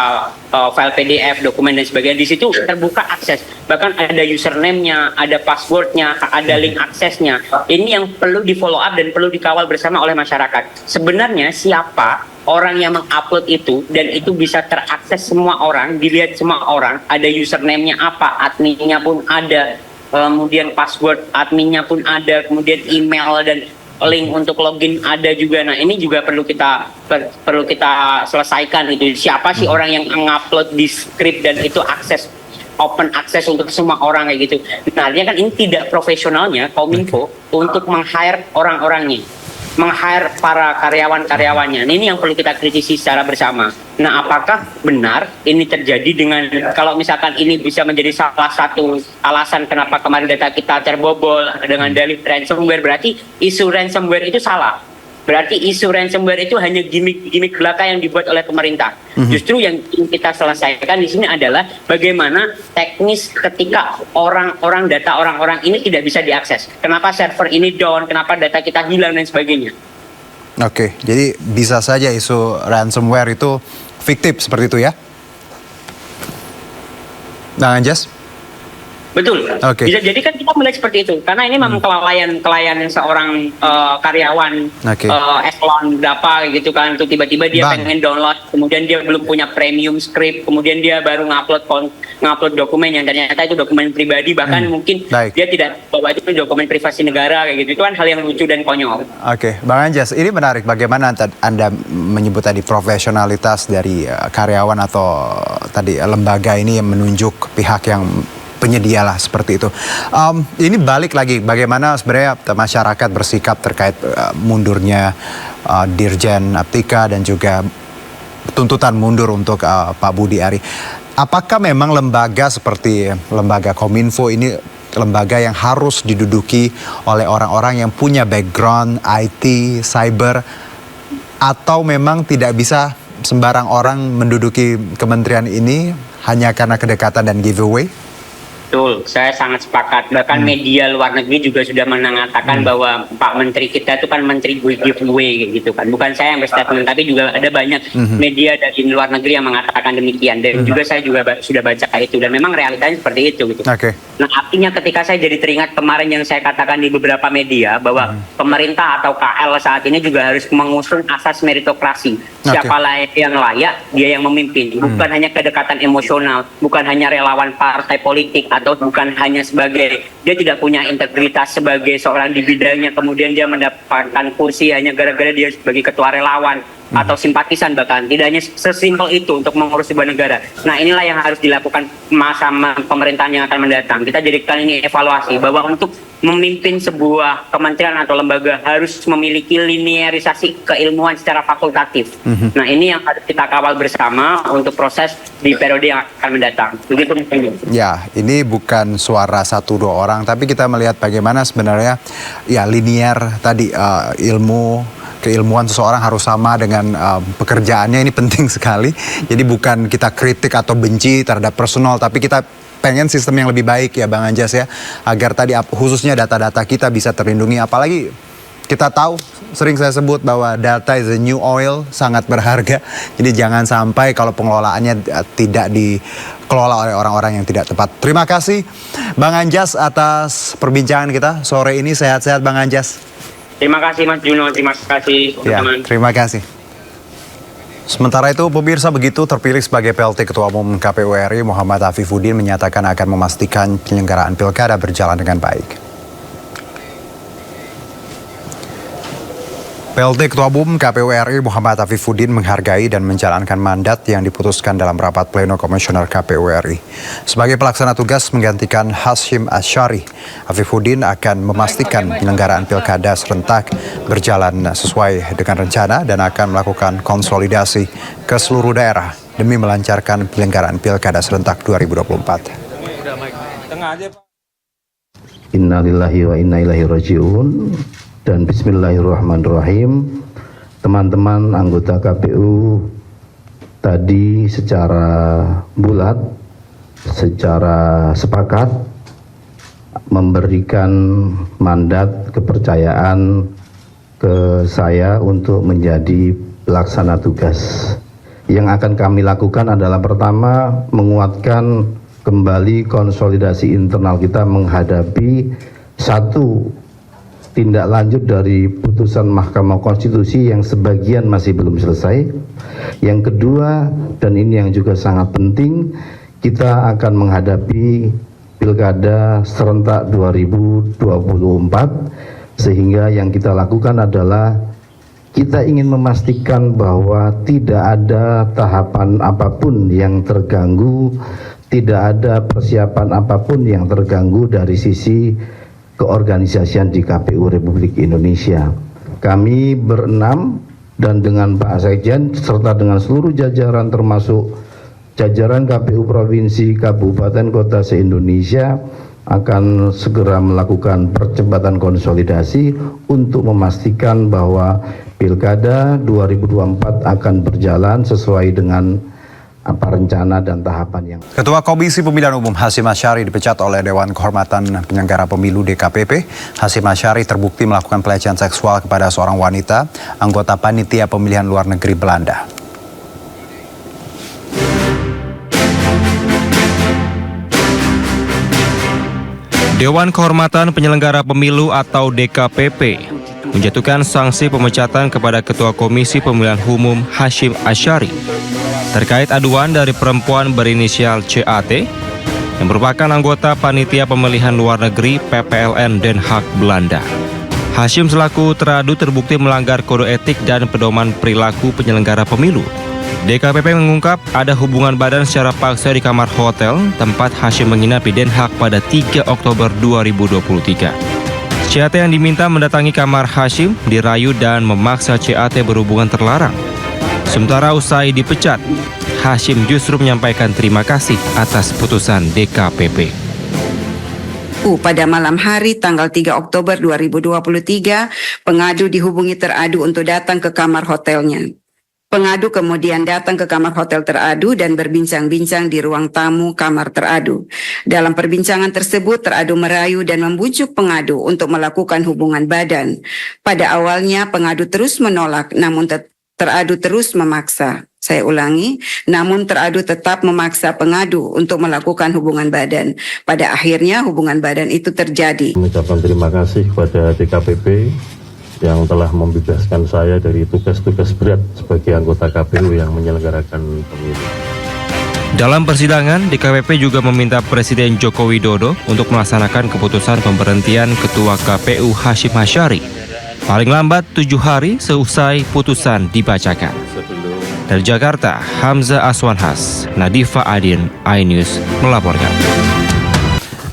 N: file PDF, dokumen dan sebagainya. Di situ terbuka akses, bahkan ada username-nya, ada password-nya, ada link aksesnya. Ini yang perlu di follow up dan perlu dikawal bersama oleh masyarakat. Sebenarnya siapa orang yang mengupload itu dan itu bisa terakses semua orang, dilihat semua orang, ada username-nya apa, adminnya pun ada, kemudian password adminnya pun ada, kemudian email dan link untuk login ada juga. Nah, ini juga perlu kita selesaikan itu. Siapa sih orang yang mengupload di script dan itu open akses untuk semua orang kayak gitu. Nah, artinya kan ini tidak profesionalnya Kominfo untuk meng-hire orang-orangnya, meng-hire para karyawan-karyawannya. Nah, ini yang perlu kita kritisi secara bersama. Nah, apakah benar ini terjadi dengan, kalau misalkan ini bisa menjadi salah satu alasan kenapa kemarin data kita terbobol dengan dalih ransomware, berarti isu ransomware itu salah. Berarti isu ransomware itu hanya gimmick belaka yang dibuat oleh pemerintah. Justru yang kita selesaikan di sini adalah bagaimana teknis ketika data orang-orang ini tidak bisa diakses. Kenapa server ini down, kenapa data kita hilang dan sebagainya.
A: Oke, jadi bisa saja isu ransomware itu fiktif seperti itu ya? Bang Anjas?
N: Betul. Bisa jadi kan kita melihat seperti itu, karena ini memang kelalaian seorang karyawan eselon berapa gitu kan, tuh tiba-tiba dia pengen download, kemudian dia belum punya premium script, kemudian dia baru ngupload dokumen yang ternyata itu dokumen pribadi, bahkan mungkin dia tidak bawa itu dokumen privasi negara kayak gitu. Itu kan hal yang lucu dan konyol.
A: Oke, Bang Anjas, ini menarik bagaimana Anda menyebut tadi profesionalitas dari karyawan atau tadi lembaga ini yang menunjuk pihak yang penyedia lah seperti itu. Ini balik lagi bagaimana sebenarnya masyarakat bersikap terkait mundurnya Dirjen Aptika dan juga tuntutan mundur untuk Pak Budi Ari. Apakah memang lembaga seperti lembaga Kominfo ini lembaga yang harus diduduki oleh orang-orang yang punya background IT, cyber, atau memang tidak bisa sembarang orang menduduki kementerian ini hanya karena kedekatan dan giveaway?
N: Betul, saya sangat sepakat. Bahkan media luar negeri juga sudah mengatakan bahwa Pak Menteri kita itu kan menteri giveaway gitu kan. Bukan saya yang berstatement, tapi juga ada banyak media dari luar negeri yang mengatakan demikian. Dan juga saya juga sudah baca itu. Dan memang realitanya seperti itu gitu. Nah artinya ketika saya jadi teringat kemarin yang saya katakan di beberapa media bahwa pemerintah atau KL saat ini juga harus mengusung asas meritokrasi. Siapa yang layak, dia yang memimpin. Bukan hanya kedekatan emosional, bukan hanya relawan partai politik, atau bukan hanya sebagai dia tidak punya integritas sebagai seorang di bidangnya, kemudian dia mendapatkan kursi hanya gara-gara dia sebagai ketua relawan atau simpatisan, bahkan tidak hanya sesimpel itu untuk mengurus sebuah negara. Nah inilah yang harus dilakukan masa pemerintahan yang akan mendatang. Kita jadikan ini evaluasi bahwa untuk memimpin sebuah kementerian atau lembaga harus memiliki linearisasi keilmuan secara fakultatif. Nah ini yang harus kita kawal bersama untuk proses di periode yang akan mendatang. Begitu mungkin. Ya, ini bukan suara 1-2 orang, tapi kita melihat bagaimana sebenarnya ya linear tadi keilmuan seseorang harus sama dengan pekerjaannya, ini penting sekali. Jadi bukan kita kritik atau benci terhadap personal, tapi kita pengen sistem yang lebih baik ya Bang Anjas ya, agar tadi khususnya data-data kita bisa terlindungi. Apalagi kita tahu, sering saya sebut bahwa data is the new oil, sangat berharga. Jadi jangan sampai kalau pengelolaannya tidak dikelola oleh orang-orang yang tidak tepat. Terima kasih Bang Anjas atas perbincangan kita sore ini. Sehat-sehat Bang Anjas. Terima kasih Mas Juno, terima kasih teman-teman.
A: Ya, terima kasih. Sementara itu, pemirsa, begitu terpilih sebagai PLT Ketua Umum KPU RI, Muhammad Afifuddin menyatakan akan memastikan penyelenggaraan pilkada berjalan dengan baik. PLT Ketua Umum KPU RI Muhammad Afifuddin menghargai dan menjalankan mandat yang diputuskan dalam rapat pleno komisioner KPU RI. Sebagai pelaksana tugas menggantikan Hashim Asyari, Afifuddin akan memastikan penyelenggaraan pilkada serentak berjalan sesuai dengan rencana dan akan melakukan konsolidasi ke seluruh daerah demi melancarkan penyelenggaraan pilkada serentak 2024.
B: Innalillahi wa inna ilaihi raji'un. Dan bismillahirrahmanirrahim. Teman-teman anggota KPU tadi secara bulat, secara sepakat memberikan mandat kepercayaan ke saya untuk menjadi pelaksana tugas. Yang akan kami lakukan adalah pertama, menguatkan kembali konsolidasi internal kita menghadapi satu tindak lanjut dari putusan Mahkamah Konstitusi yang sebagian masih belum selesai. Yang kedua, dan ini yang juga sangat penting, kita akan menghadapi Pilkada serentak 2024, sehingga yang kita lakukan adalah kita ingin memastikan bahwa tidak ada tahapan apapun yang terganggu, tidak ada persiapan apapun yang terganggu dari sisi keorganisasian di KPU Republik Indonesia. Kami berenam dan dengan Pak Sekjen serta dengan seluruh jajaran termasuk jajaran KPU Provinsi, Kabupaten, Kota se-Indonesia akan segera melakukan percepatan konsolidasi untuk memastikan bahwa Pilkada 2024 akan berjalan sesuai dengan apa rencana dan tahapan yang.
A: Ketua Komisi Pemilihan Umum Hashim Asyari dipecat oleh Dewan Kehormatan Penyelenggara Pemilu DKPP. Hashim Asyari terbukti melakukan pelecehan seksual kepada seorang wanita, anggota panitia pemilihan luar negeri Belanda.
O: Dewan Kehormatan Penyelenggara Pemilu atau DKPP menjatuhkan sanksi pemecatan kepada Ketua Komisi Pemilihan Umum Hashim Asyari terkait aduan dari perempuan berinisial CAT yang merupakan anggota panitia pemilihan luar negeri PPLN Den Haag Belanda. Hashim selaku teradu terbukti melanggar kode etik dan pedoman perilaku penyelenggara pemilu. DKPP mengungkap ada hubungan badan secara paksa di kamar hotel tempat Hashim menginap di Den Haag pada 3 Oktober 2023. CAT yang diminta mendatangi kamar Hashim dirayu dan memaksa CAT berhubungan terlarang. Sementara usai dipecat, Hashim justru menyampaikan terima kasih atas putusan DKPP.
P: Pada malam hari tanggal 3 Oktober 2023, pengadu dihubungi teradu untuk datang ke kamar hotelnya. Pengadu kemudian datang ke kamar hotel teradu dan berbincang-bincang di ruang tamu kamar teradu. Dalam perbincangan tersebut, teradu merayu dan membujuk pengadu untuk melakukan hubungan badan. Pada awalnya pengadu terus menolak, namun teradu terus memaksa. Saya ulangi, namun teradu tetap memaksa pengadu untuk melakukan hubungan badan. Pada akhirnya hubungan badan itu terjadi.
F: Mengucapkan terima kasih kepada DKPP yang telah membebaskan saya dari tugas-tugas berat sebagai anggota KPU yang menyelenggarakan pemilu.
O: Dalam persidangan, DKPP juga meminta Presiden Joko Widodo untuk melaksanakan keputusan pemberhentian Ketua KPU Hashim Asyari paling lambat 7 hari seusai putusan dibacakan. Dari Jakarta, Hamzah Aswanhas, Nadifa Adin, iNews melaporkan.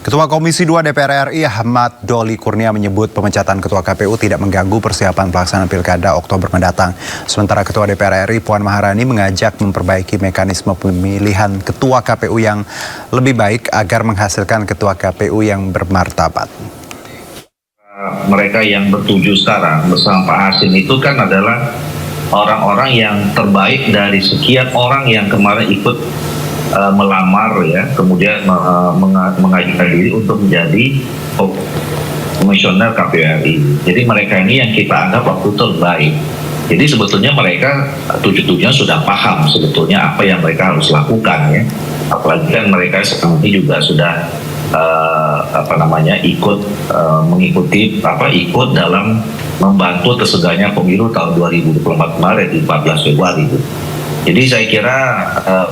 A: Ketua Komisi 2 DPR RI Ahmad Doli Kurnia menyebut pemecatan Ketua KPU tidak mengganggu persiapan pelaksanaan Pilkada Oktober mendatang. Sementara Ketua DPR RI Puan Maharani mengajak memperbaiki mekanisme pemilihan Ketua KPU yang lebih baik agar menghasilkan Ketua KPU yang bermartabat.
Q: Mereka yang bertuju sekarang bersama Pak Hashim itu kan adalah orang-orang yang terbaik dari sekian orang yang kemarin ikut melamar ya, kemudian mengajukan diri untuk menjadi komisioner KPU RI. Jadi mereka ini yang kita anggap waktu terbaik. Jadi sebetulnya mereka tujuh-tujuhnya sudah paham sebetulnya apa yang mereka harus lakukan ya. Apalagi kan mereka sekarang ini juga sudah ikut dalam membantu tersegahnya pemilu tahun 2024 kemarin di 14 Februari itu. Jadi saya kira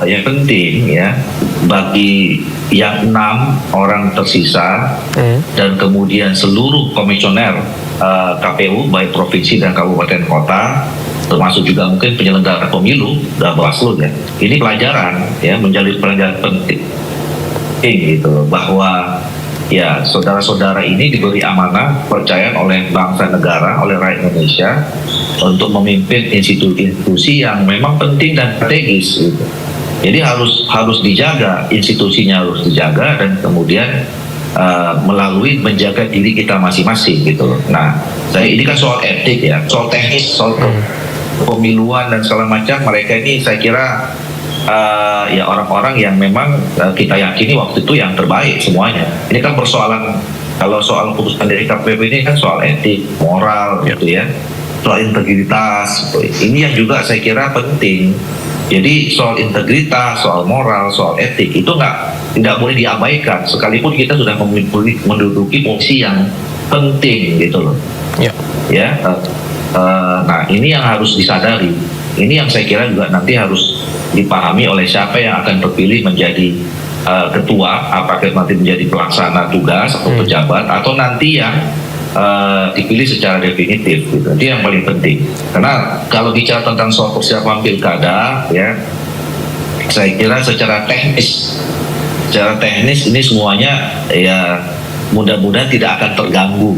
Q: yang penting ya bagi yang 6 orang tersisa dan kemudian seluruh komisioner KPU baik provinsi dan kabupaten kota termasuk juga mungkin penyelenggara pemilu dan Bawaslu ya. Ini pelajaran ya, menjadi pelajaran penting gitu bahwa ya saudara-saudara ini diberi amanah percayaan oleh bangsa negara, oleh rakyat Indonesia untuk memimpin institusi yang memang penting dan strategis gitu. Jadi harus dijaga, institusinya harus dijaga dan kemudian melalui menjaga diri kita masing-masing gitu loh. Nah, ini kan soal etik ya, soal teknis, soal pemiluan dan segala macam, mereka ini saya kira ya orang-orang yang memang kita yakini waktu itu yang terbaik semuanya. Ini kan persoalan, kalau soal putusan dari KPP ini kan soal etik, moral gitu ya, soal integritas. Ini yang juga saya kira penting. Jadi soal integritas, soal moral, soal etik itu tidak boleh diabaikan sekalipun kita sudah menduduki posisi yang penting gitu loh. Nah ini yang harus disadari. Ini yang saya kira juga nanti harus dipahami oleh siapa yang akan terpilih menjadi ketua, apakah nanti menjadi pelaksana tugas atau pejabat atau nanti yang dipilih secara definitif gitu. Itu yang paling penting. Karena kalau bicara tentang soal persiapan pilkada ya, saya kira secara teknis ini semuanya ya mudah-mudahan tidak akan terganggu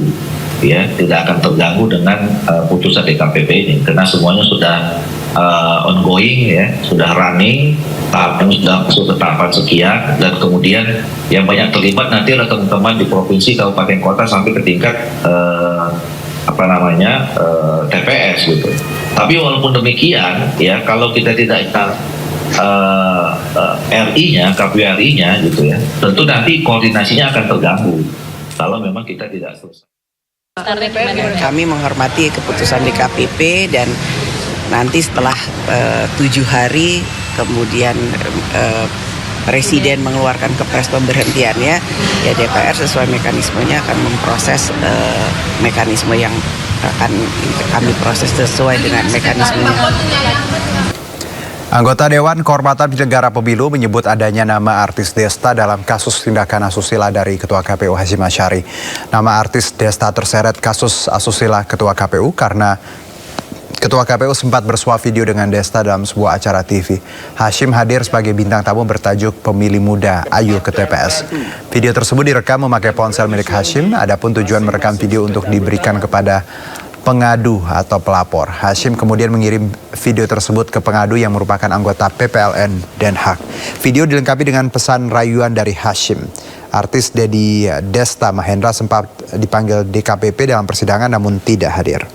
Q: ya, tidak akan terganggu dengan putusan DKPP ini karena semuanya sudah ongoing ya, sudah running, tahapan sudah masuk ke tahapan sekian dan kemudian yang banyak terlibat nanti adalah teman-teman di provinsi, kabupaten, kota sampai ke tingkat TPS gitu. Tapi walaupun demikian ya, kalau kita tidak RI-nya, KPU RI-nya gitu ya, tentu nanti koordinasinya akan terganggu kalau memang kita tidak selesai.
R: Kami menghormati keputusan DKPP dan nanti setelah 7 hari kemudian Presiden mengeluarkan kepres pemberhentiannya, ya DPR sesuai mekanismenya akan memproses mekanisme yang akan kami proses sesuai dengan mekanismenya.
A: Anggota Dewan Kehormatan Penyelenggara Pemilu menyebut adanya nama artis Desta dalam kasus tindakan asusila dari Ketua KPU Hashim Asyari. Nama artis Desta terseret kasus asusila Ketua KPU karena Ketua KPU sempat bersuah video dengan Desta dalam sebuah acara TV. Hashim hadir sebagai bintang tamu bertajuk Pemilih Muda Ayo ke TPS. Video tersebut direkam memakai ponsel milik Hashim, adapun tujuan merekam video untuk diberikan kepada pengadu atau pelapor. Hashim kemudian mengirim video tersebut ke pengadu yang merupakan anggota PPLN Den Haag. Video dilengkapi dengan pesan rayuan dari Hashim. Artis Dedi Desta Mahendra sempat dipanggil DKPP dalam persidangan namun tidak hadir.